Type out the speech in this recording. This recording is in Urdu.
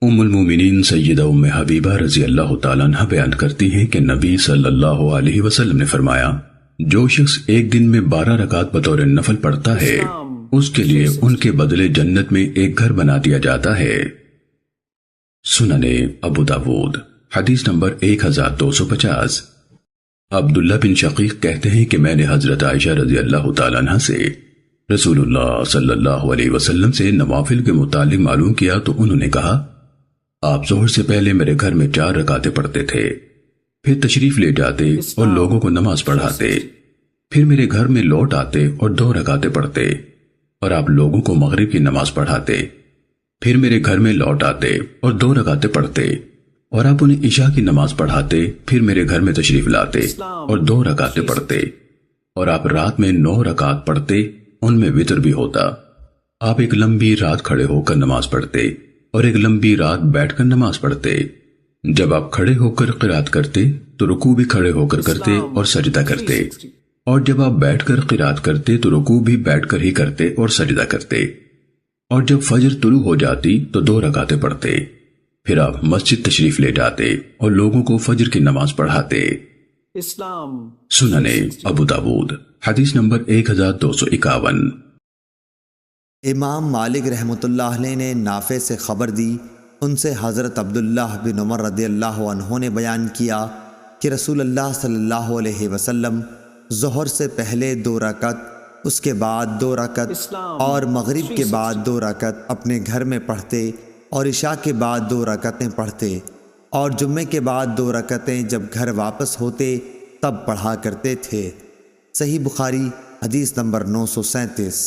ام المومنین سیدہ ام حبیبہ رضی اللہ تعالیٰ عنہ بیان کرتی ہیں کہ نبی صلی اللہ علیہ وسلم نے فرمایا، جو شخص ایک دن میں 12 رکعت بطور نفل پڑھتا ہے اس کے لیے ان کے بدلے جنت میں ایک گھر بنا دیا جاتا ہے۔ سنن ابو داود حدیث نمبر 1250۔ عبداللہ بن شقیق کہتے ہیں کہ میں نے حضرت عائشہ رضی اللہ تعالیٰ عنہ سے رسول اللہ صلی اللہ علیہ وسلم سے نوافل کے متعلق معلوم کیا تو انہوں نے کہا، آپ ظہر سے پہلے میرے گھر میں 4 رکعتیں پڑھتے تھے، پھر تشریف لے جاتے اور لوگوں کو نماز پڑھاتے، پھر میرے گھر میں لوٹ آتے اور 2 رکعتیں پڑھتے، اور آپ لوگوں کو مغرب کی نماز پڑھاتے، پھر میرے گھر میں لوٹ آتے اور 2 رکعتیں پڑھتے، اور آپ انہیں عشاء کی نماز پڑھاتے، پھر میرے گھر میں تشریف لاتے اور 2 رکعتیں پڑھتے، اور آپ رات میں 9 رکعت پڑھتے، ان میں وتر بھی ہوتا۔ آپ ایک لمبی رات کھڑے ہو کر نماز پڑھتے اور ایک لمبی رات بیٹھ کر نماز پڑھتے۔ جب آپ کھڑے ہو کر قرات کرتے تو رکوع بھی کھڑے ہو کر کرتے اور سجدہ کرتے، اور جب آپ بیٹھ کر قرات کرتے تو رکوع بھی بیٹھ کر ہی کرتے اور سجدہ کرتے، اور جب فجر طلوع ہو جاتی تو 2 رکعتیں پڑھتے، پھر آپ مسجد تشریف لے جاتے اور لوگوں کو فجر کی نماز پڑھاتے۔ سنن ابو داود حدیث نمبر 1251۔ امام مالک رحمۃ اللہ علیہ نے نافع سے خبر دی، ان سے حضرت عبداللہ بن عمر رضی اللہ عنہ نے بیان کیا کہ رسول اللہ صلی اللہ علیہ وسلم ظہر سے پہلے 2 رکعت، اس کے بعد 2 رکعت اور مغرب کے بعد 2 رکعت اپنے گھر میں پڑھتے، اور عشاء کے بعد 2 رکعتیں پڑھتے، اور جمعے کے بعد 2 رکعتیں جب گھر واپس ہوتے تب پڑھا کرتے تھے۔ صحیح بخاری حدیث نمبر 937۔